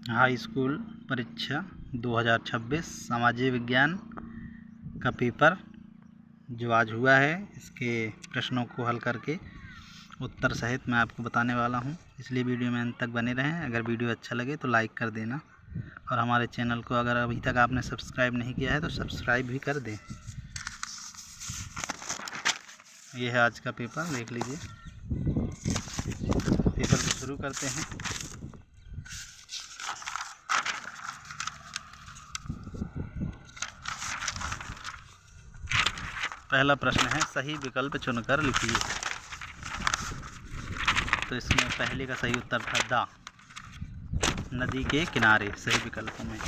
High school परीक्षा 2026 सामाजिक विज्ञान का पेपर जो आज हुआ है, इसके प्रश्नों को हल करके उत्तर सहित मैं आपको बताने वाला हूं, इसलिए वीडियो में अंत तक बने रहें। अगर वीडियो अच्छा लगे तो लाइक कर देना और हमारे चैनल को अगर अभी तक आपने सब्सक्राइब नहीं किया है तो सब्सक्राइब भी कर दें। ये है आज का पेपर, देख लीजिए। पेपर को शुरू करते हैं। पहला प्रश्न है, सही विकल्प चुनकर लिखिए। तो इसमें पहले का सही उत्तर था दा, नदी के किनारे, सही विकल्पों में।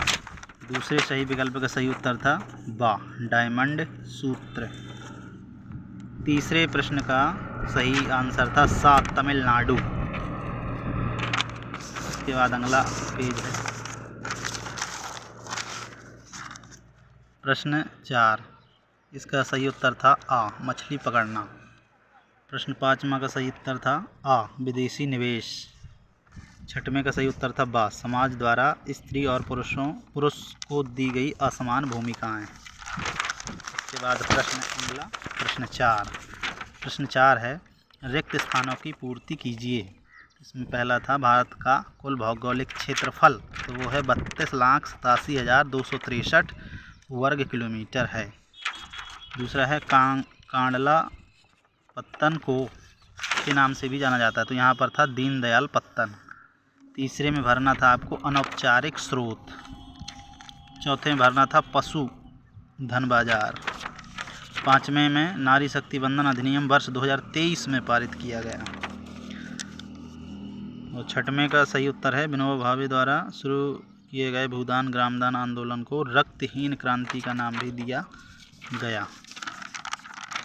दूसरे सही विकल्प का सही उत्तर था बा, डायमंड सूत्र। तीसरे प्रश्न का सही आंसर था सा, तमिलनाडु। इसके बाद अगला पेज है। प्रश्न 4, इसका सही उत्तर था आ, मछली पकड़ना। प्रश्न 5वां का सही उत्तर था आ, विदेशी निवेश। 6वें का सही उत्तर था बा, समाज द्वारा स्त्री और पुरुष को दी गई असमान भूमिकाएं। इसके बाद प्रश्न 4। प्रश्न 4 है, रिक्त स्थानों की पूर्ति कीजिए। इसमें पहला था भारत का कुल भौगोलिक क्षेत्रफल, तो वो है 32,87,263 वर्ग किलोमीटर है। दूसरा है कांडला पत्तन को के नाम से भी जाना जाता है, तो यहाँ पर था दीनदयाल पत्तन। तीसरे में भरना था आपको अनौपचारिक स्रोत। चौथे में भरना था पशु धन बाजार। 5वें में नारी शक्ति वंदन अधिनियम वर्ष 2023 में पारित किया गया। और 6वें का सही उत्तर है विनोबा भावे द्वारा शुरू किए गए भूदान ग्रामदान आंदोलन को रक्तहीन क्रांति का नाम भी दिया गया।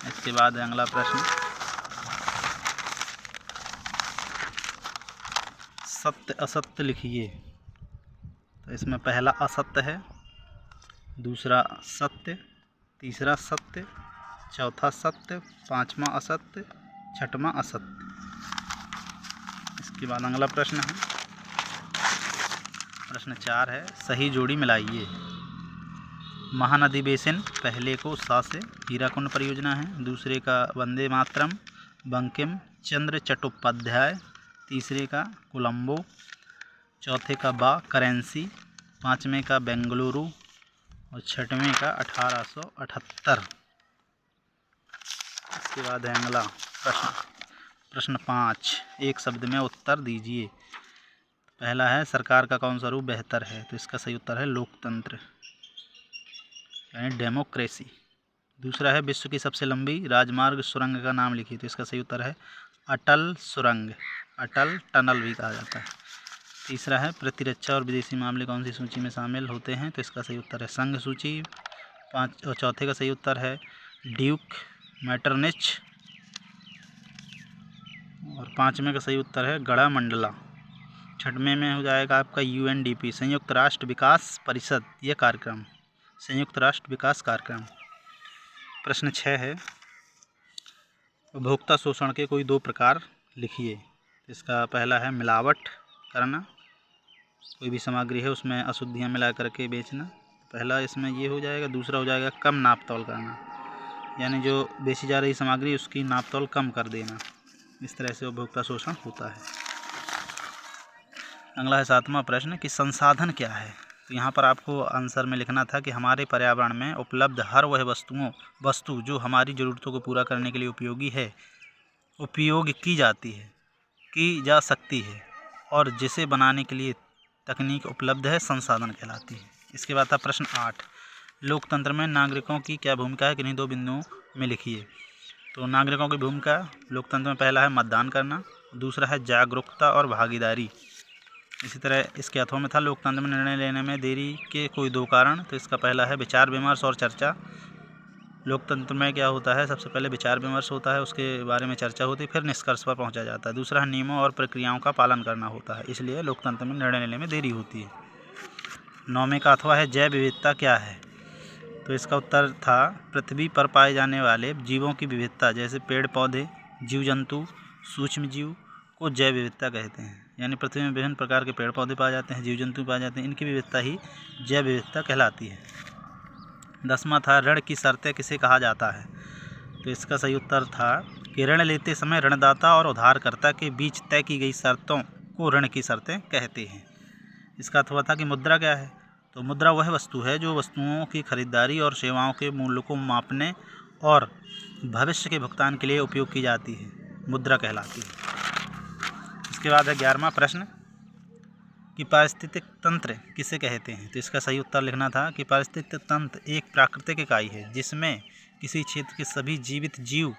इसके बाद अगला प्रश्न, सत्य असत्य लिखिए। तो इसमें पहला असत्य है, दूसरा सत्य, तीसरा सत्य, चौथा सत्य, 5वां असत्य, 6वां असत्य। इसके बाद अगला प्रश्न है, प्रश्न 4 है, सही जोड़ी मिलाइए। महानदी बेसिन, पहले को सा से हीराकुंड परियोजना है। दूसरे का वंदे मातरम बंकिम चंद्र चट्टोपाध्याय। तीसरे का कोलंबो। चौथे का बा, करेंसी। 5वें का बेंगलुरु और 6वें का 1878। इसके बाद है अगला प्रश्न 5, एक शब्द में उत्तर दीजिए। पहला है, सरकार का कौन सा रूप बेहतर है? तो इसका सही उत्तर है लोकतंत्र, यानी डेमोक्रेसी। दूसरा है, विश्व की सबसे लंबी राजमार्ग सुरंग का नाम लिखिए। तो इसका सही उत्तर है अटल सुरंग, अटल टनल भी कहा जाता है। तीसरा है, प्रतिरक्षा और विदेशी मामले कौन सी सूची में शामिल होते हैं? तो इसका सही उत्तर है संघ सूची। चौथे का सही उत्तर है ड्यूक मैटरनिच और 5वें का सही उत्तर है गड़ा मंडला। 6वें में हो जाएगा आपका UNDP, संयुक्त राष्ट्र विकास परिषद, यह कार्यक्रम, संयुक्त राष्ट्र विकास कार्यक्रम। प्रश्न 6 है, उपभोक्ता शोषण के कोई 2 प्रकार लिखिए। इसका पहला है मिलावट करना, कोई भी सामग्री है उसमें अशुद्धियाँ मिला करके बेचना, पहला इसमें ये हो जाएगा। दूसरा हो जाएगा कम नाप तोल करना, यानी जो बेची जा रही सामग्री उसकी नाप तोल कम कर देना। इस तरह से उपभोक्ता शोषण होता है। अगला है 7वां प्रश्न कि संसाधन क्या है? तो यहाँ पर आपको आंसर में लिखना था कि हमारे पर्यावरण में उपलब्ध हर वह वस्तु जो हमारी ज़रूरतों को पूरा करने के लिए उपयोग की जा सकती है और जिसे बनाने के लिए तकनीक उपलब्ध है, संसाधन कहलाती है। इसके बाद था प्रश्न 8, लोकतंत्र में नागरिकों की क्या भूमिका है? किन्हीं 2 बिंदुओं में लिखिए। तो नागरिकों की भूमिका लोकतंत्र में पहला है मतदान करना, दूसरा है जागरूकता और भागीदारी। इसी तरह इसके अर्थों में था लोकतंत्र में निर्णय लेने में देरी के कोई 2 कारण। तो इसका पहला है विचार विमर्श और चर्चा। लोकतंत्र में क्या होता है, सबसे पहले विचार विमर्श होता है, उसके बारे में चर्चा होती है, फिर निष्कर्ष पर पहुंचा जाता है। दूसरा है नियमों और प्रक्रियाओं का पालन करना होता है, इसलिए लोकतंत्र में निर्णय लेने में देरी होती है। 9वें का अथवा है जैव विविधता क्या है? तो इसका उत्तर था पृथ्वी पर पाए जाने वाले जीवों की विविधता, जैसे पेड़ पौधे, जीव जंतु, सूक्ष्म जीव को जैव विविधता कहते हैं। यानी पृथ्वी में विभिन्न प्रकार के पेड़ पौधे पाए जाते हैं, जीव जंतु पाए जाते हैं, इनकी विविधता ही जैव विविधता कहलाती है। 10वां था ऋण की शर्तें किसे कहा जाता है। तो इसका सही उत्तर था कि ऋण लेते समय ऋणदाता और उधारकर्ता के बीच तय की गई शर्तों को ऋण की शर्तें कहते हैं। इसका अर्थ हुआ था कि मुद्रा क्या है। तो मुद्रा वह वस्तु है जो वस्तुओं की खरीदारी और सेवाओं के मूल्य को मापने और भविष्य के भुगतान के लिए उपयोग की जाती है, मुद्रा कहलाती है। इसके बाद है 11वां प्रश्न कि पारिस्थितिक तंत्र किसे कहते हैं। तो इसका सही उत्तर लिखना था कि पारिस्थितिक तंत्र एक प्राकृतिक इकाई है जिसमें किसी क्षेत्र के सभी जीवित जीव,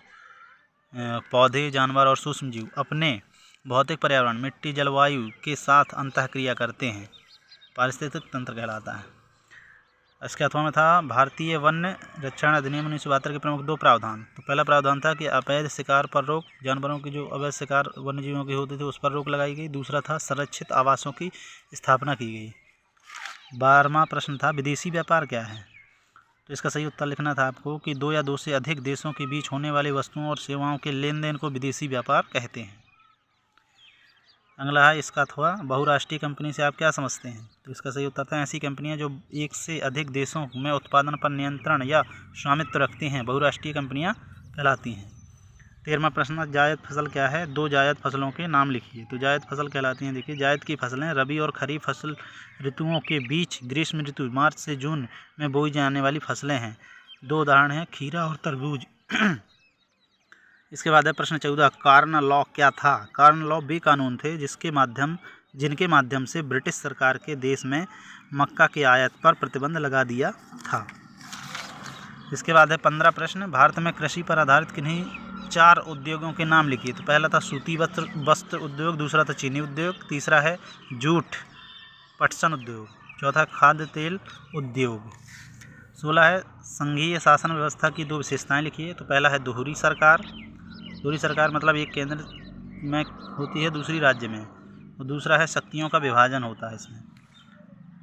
पौधे, जानवर और सूक्ष्म जीव अपने भौतिक पर्यावरण, मिट्टी, जलवायु के साथ अंतःक्रिया करते हैं, पारिस्थितिक तंत्र कहलाता है। इसके अथवा में था भारतीय वन्य रक्षण अधिनियम 1972 के प्रमुख 2 प्रावधान। तो पहला प्रावधान था कि अवैध शिकार पर रोक, जानवरों की जो अवैध शिकार वन्य जीवों की होती थी उस पर रोक लगाई गई। दूसरा था संरक्षित आवासों की स्थापना की गई। 12वां प्रश्न था विदेशी व्यापार क्या है। तो इसका सही उत्तर लिखना था आपको कि 2 या 2 से अधिक देशों के बीच होने वाली वस्तुओं और सेवाओं के लेन देन को विदेशी व्यापार कहते हैं। अगला है इसका अथवा बहुराष्ट्रीय कंपनी से आप क्या समझते हैं। तो इसका सही उत्तर था ऐसी कंपनियां जो एक से अधिक देशों में उत्पादन पर नियंत्रण या स्वामित्व रखती हैं, बहुराष्ट्रीय कंपनियां कहलाती हैं। 13वां प्रश्न जायद फसल क्या है। 2 जायद फसलों के नाम लिखिए। तो जायद फसल कहलाती हैं, देखिए जायद की फसलें रबी और खरीफ फसल ऋतुओं के बीच ग्रीष्म ऋतु मार्च से जून में बोई जाने वाली फसलें हैं। 2 उदाहरण हैं खीरा और तरबूज। इसके बाद है प्रश्न 14 कार्न लॉ क्या था। कार्न लॉ वे कानून थे जिनके माध्यम से ब्रिटिश सरकार के देश में मक्का के आयात पर प्रतिबंध लगा दिया था। इसके बाद है 15 प्रश्न भारत में कृषि पर आधारित किन्हीं 4 उद्योगों के नाम लिखिए। तो पहला था सूती वस्त्र उद्योग, दूसरा था चीनी उद्योग, तीसरा है जूट पटसन उद्योग, चौथा खाद्य तेल उद्योग। 16 है संघीय शासन व्यवस्था की 2 विशेषताएं लिखिए। तो पहला है दोहरी सरकार मतलब एक केंद्र में होती है, दूसरी राज्य में, और दूसरा है शक्तियों का विभाजन होता है इसमें।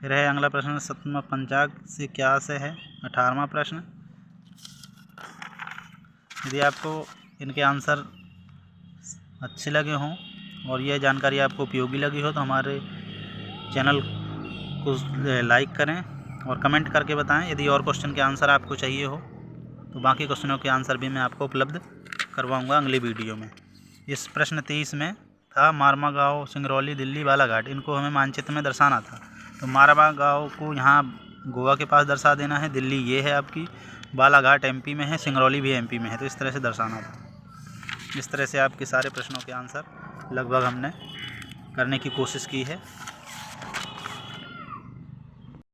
फिर है अगला प्रश्न 7वां पंचांग से क्या से है। 18वां प्रश्न यदि आपको इनके आंसर अच्छे लगे हों और यह जानकारी आपको उपयोगी लगी हो तो हमारे चैनल को लाइक करें और कमेंट करके बताएं। यदि और क्वेश्चन के आंसर आपको चाहिए हो तो बाकी क्वेश्चनों के आंसर भी मैं आपको उपलब्ध करवाऊंगा अगली वीडियो में। इस प्रश्न 23 में था मारमा गाँव, सिंगरौली, दिल्ली, बालाघाट, इनको हमें मानचित्र में दर्शाना था। तो मारमा गाँव को यहाँ गोवा के पास दर्शा देना है, दिल्ली ये है आपकी, बालाघाट एमपी में है, सिंगरौली भी एमपी में है, तो इस तरह से दर्शाना था। इस तरह से आपके सारे प्रश्नों के आंसर लगभग हमने करने की कोशिश की है।